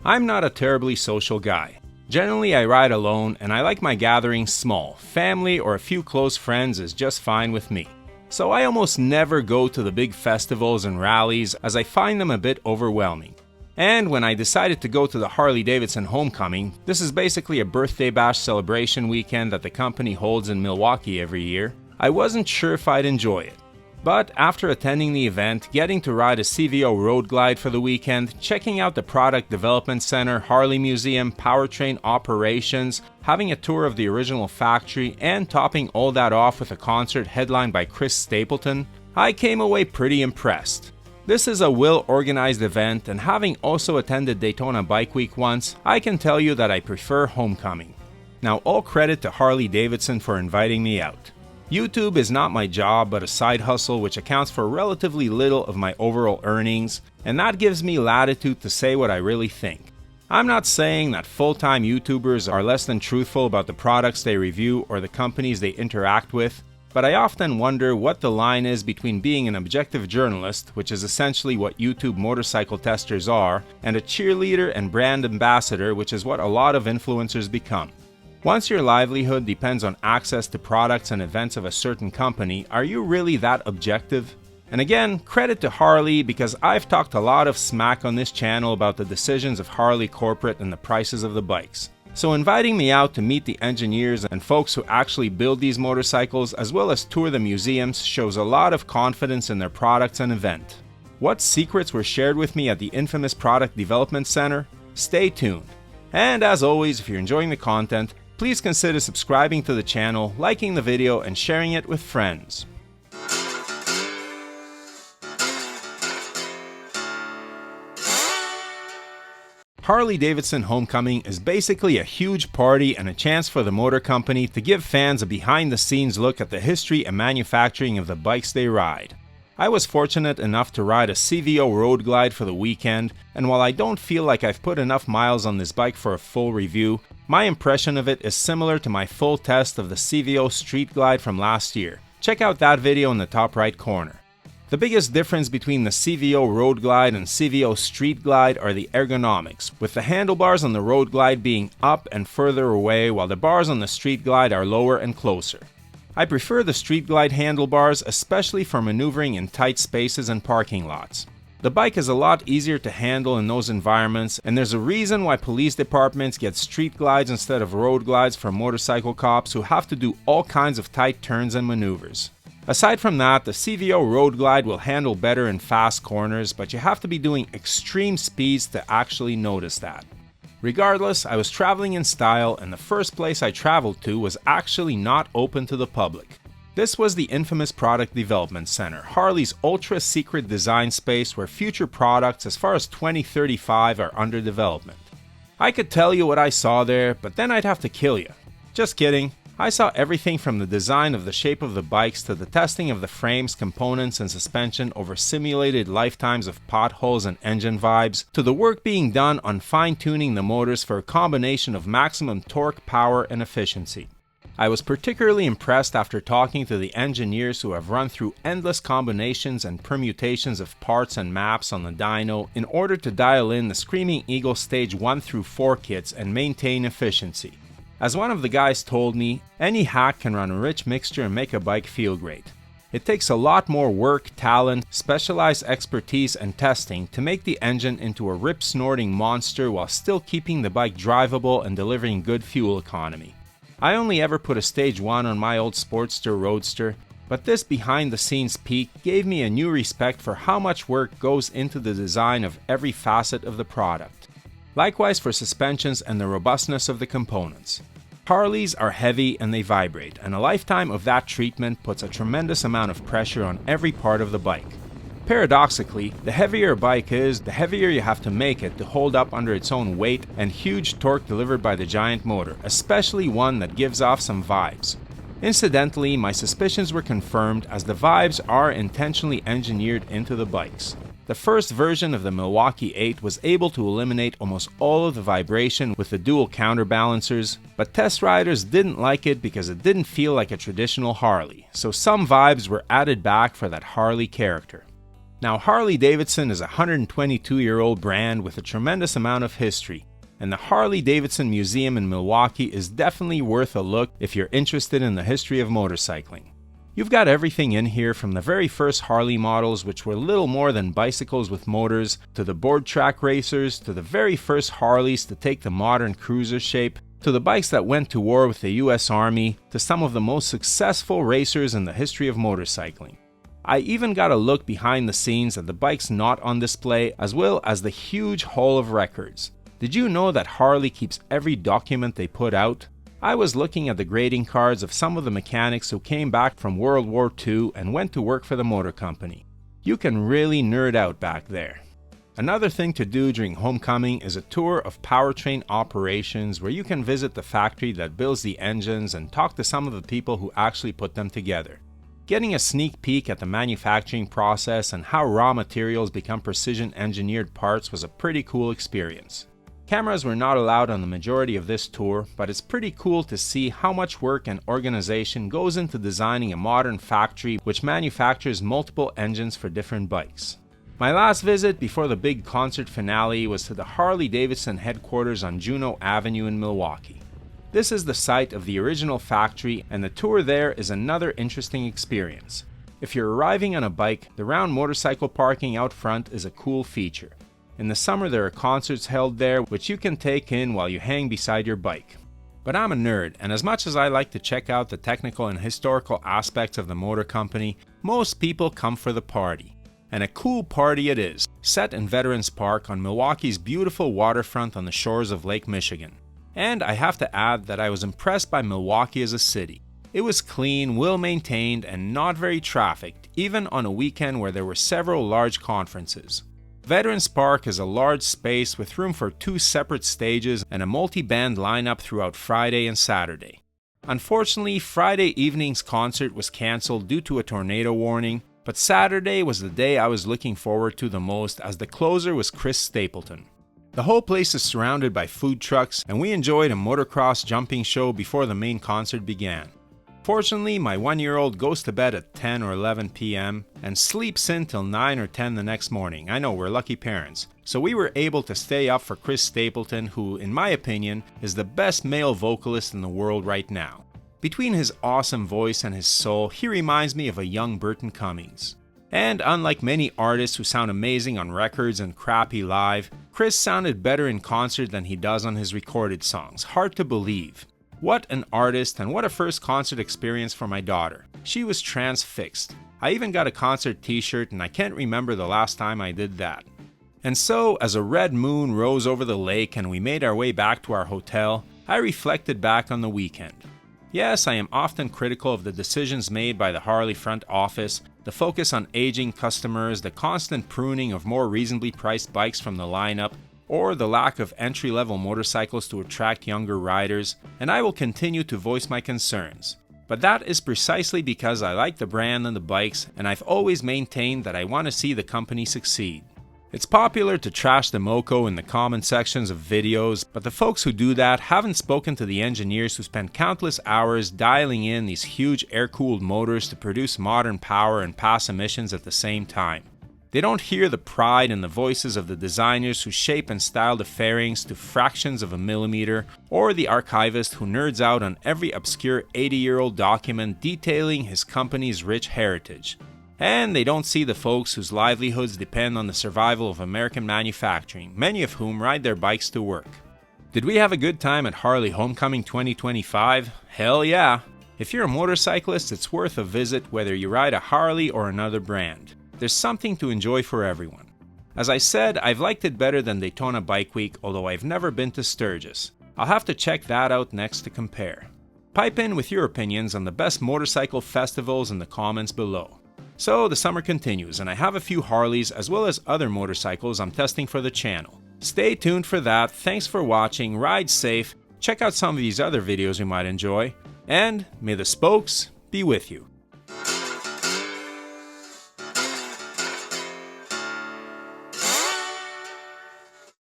I'm not a terribly social guy. Generally, I ride alone and I like my gatherings small. Family or a few close friends is just fine with me. So I almost never go to the big festivals and rallies as I find them a bit overwhelming. And when I decided to go to the Harley Davidson homecoming, this is basically a birthday bash celebration weekend that the company holds in Milwaukee every year, I wasn't sure if I'd enjoy it. But after attending the event, getting to ride a CVO Road Glide for the weekend, checking out the Product Development Center, Harley Museum, powertrain operations, having a tour of the original factory, and topping all that off with a concert headlined by Chris Stapleton, I came away pretty impressed. This is a well-organized event, and having also attended Daytona Bike Week once, I can tell you that I prefer homecoming. Now, all credit to Harley Davidson for inviting me out. YouTube is not my job, but a side hustle which accounts for relatively little of my overall earnings, and that gives me latitude to say what I really think. I'm not saying that full-time YouTubers are less than truthful about the products they review or the companies they interact with, but I often wonder what the line is between being an objective journalist, which is essentially what YouTube motorcycle testers are, and a cheerleader and brand ambassador, which is what a lot of influencers become. Once your livelihood depends on access to products and events of a certain company, are you really that objective? And again, credit to Harley because I've talked a lot of smack on this channel about the decisions of Harley corporate and the prices of the bikes. So inviting me out to meet the engineers and folks who actually build these motorcycles as well as tour the museums shows a lot of confidence in their products and event. What secrets were shared with me at the infamous Product Development Center? Stay tuned. And as always, if you're enjoying the content, please consider subscribing to the channel, liking the video, and sharing it with friends. Harley Davidson Homecoming is basically a huge party and a chance for the motor company to give fans a behind-the-scenes look at the history and manufacturing of the bikes they ride. I was fortunate enough to ride a CVO Road Glide for the weekend, and while I don't feel like I've put enough miles on this bike for a full review, my impression of it is similar to my full test of the CVO Street Glide from last year. Check out that video in the top right corner. The biggest difference between the CVO Road Glide and CVO Street Glide are the ergonomics, with the handlebars on the Road Glide being up and further away while the bars on the Street Glide are lower and closer. I prefer the Street Glide handlebars, especially for maneuvering in tight spaces and parking lots. The bike is a lot easier to handle in those environments, and there's a reason why police departments get Street Glides instead of Road Glides for motorcycle cops who have to do all kinds of tight turns and maneuvers. Aside from that, the CVO Road Glide will handle better in fast corners, but you have to be doing extreme speeds to actually notice that. Regardless, I was traveling in style, and the first place I traveled to was actually not open to the public. This was the infamous Product Development Center, Harley's ultra-secret design space where future products as far as 2035 are under development. I could tell you what I saw there, but then I'd have to kill you. Just kidding. I saw everything from the design of the shape of the bikes to the testing of the frames, components, and suspension over simulated lifetimes of potholes and engine vibes, to the work being done on fine-tuning the motors for a combination of maximum torque, power, and efficiency. I was particularly impressed after talking to the engineers who have run through endless combinations and permutations of parts and maps on the dyno in order to dial in the Screaming Eagle Stage 1 through 4 kits and maintain efficiency. As one of the guys told me, any hack can run a rich mixture and make a bike feel great. It takes a lot more work, talent, specialized expertise, and testing to make the engine into a rip-snorting monster while still keeping the bike drivable and delivering good fuel economy. I only ever put a Stage 1 on my old Sportster Roadster, but this behind-the-scenes peek gave me a new respect for how much work goes into the design of every facet of the product. Likewise for suspensions and the robustness of the components. Harleys are heavy and they vibrate, and a lifetime of that treatment puts a tremendous amount of pressure on every part of the bike. Paradoxically, the heavier a bike is, the heavier you have to make it to hold up under its own weight and huge torque delivered by the giant motor, especially one that gives off some vibes. Incidentally, my suspicions were confirmed as the vibes are intentionally engineered into the bikes. The first version of the Milwaukee 8 was able to eliminate almost all of the vibration with the dual counterbalancers, but test riders didn't like it because it didn't feel like a traditional Harley, so some vibes were added back for that Harley character. Now, Harley Davidson is a 122-year-old brand with a tremendous amount of history, and the Harley Davidson Museum in Milwaukee is definitely worth a look if you're interested in the history of motorcycling. You've got everything in here, from the very first Harley models, which were little more than bicycles with motors, to the board track racers, to the very first Harleys to take the modern cruiser shape, to the bikes that went to war with the US Army, to some of the most successful racers in the history of motorcycling. I even got a look behind the scenes at the bikes not on display, as well as the huge haul of records. Did you know that Harley keeps every document they put out? I was looking at the grading cards of some of the mechanics who came back from World War II and went to work for the motor company. You can really nerd out back there. Another thing to do during homecoming is a tour of powertrain operations, where you can visit the factory that builds the engines and talk to some of the people who actually put them together. Getting a sneak peek at the manufacturing process and how raw materials become precision engineered parts was a pretty cool experience. Cameras were not allowed on the majority of this tour, but it's pretty cool to see how much work and organization goes into designing a modern factory which manufactures multiple engines for different bikes. My last visit before the big concert finale was to the Harley Davidson headquarters on Juneau Avenue in Milwaukee. This is the site of the original factory, and the tour there is another interesting experience. If you're arriving on a bike, the round motorcycle parking out front is a cool feature. In the summer there are concerts held there which you can take in while you hang beside your bike. But I'm a nerd, and as much as I like to check out the technical and historical aspects of the motor company, most people come for the party. And a cool party it is, set in Veterans Park on Milwaukee's beautiful waterfront on the shores of Lake Michigan. And I have to add that I was impressed by Milwaukee as a city. It was clean, well maintained, and not very trafficked, even on a weekend where there were several large conferences. Veterans Park is a large space with room for 2 separate stages and a multi-band lineup throughout Friday and Saturday. Unfortunately, Friday evening's concert was cancelled due to a tornado warning, but Saturday was the day I was looking forward to the most, as the closer was Chris Stapleton. The whole place is surrounded by food trucks, and we enjoyed a motocross jumping show before the main concert began. Fortunately, my 1-year-old goes to bed at 10 or 11 p.m. and sleeps in till 9 or 10 the next morning. I know, we're lucky parents. So we were able to stay up for Chris Stapleton, who, in my opinion, is the best male vocalist in the world right now. Between his awesome voice and his soul, he reminds me of a young Burton Cummings. And unlike many artists who sound amazing on records and crappy live, Chris sounded better in concert than he does on his recorded songs. Hard to believe. What an artist, and what a first concert experience for my daughter. She was transfixed. I even got a concert t-shirt, and I can't remember the last time I did that. And so, as a red moon rose over the lake and we made our way back to our hotel, I reflected back on the weekend. Yes, I am often critical of the decisions made by the Harley front office, the focus on aging customers, the constant pruning of more reasonably priced bikes from the lineup, or the lack of entry-level motorcycles to attract younger riders, and I will continue to voice my concerns. But that is precisely because I like the brand and the bikes, and I've always maintained that I want to see the company succeed. It's popular to trash the Moco in the comment sections of videos, but the folks who do that haven't spoken to the engineers who spend countless hours dialing in these huge air-cooled motors to produce modern power and pass emissions at the same time. They don't hear the pride in the voices of the designers who shape and style the fairings to fractions of a millimeter, or the archivist who nerds out on every obscure 80-year-old document detailing his company's rich heritage. And they don't see the folks whose livelihoods depend on the survival of American manufacturing, many of whom ride their bikes to work. Did we have a good time at Harley Homecoming 2025? Hell yeah! If you're a motorcyclist, it's worth a visit whether you ride a Harley or another brand. There's something to enjoy for everyone. As I said, I've liked it better than Daytona Bike Week, although I've never been to Sturgis. I'll have to check that out next to compare. Pipe in with your opinions on the best motorcycle festivals in the comments below. So the summer continues, and I have a few Harleys as well as other motorcycles I'm testing for the channel. Stay tuned for that. Thanks for watching, ride safe, check out some of these other videos you might enjoy, and may the spokes be with you.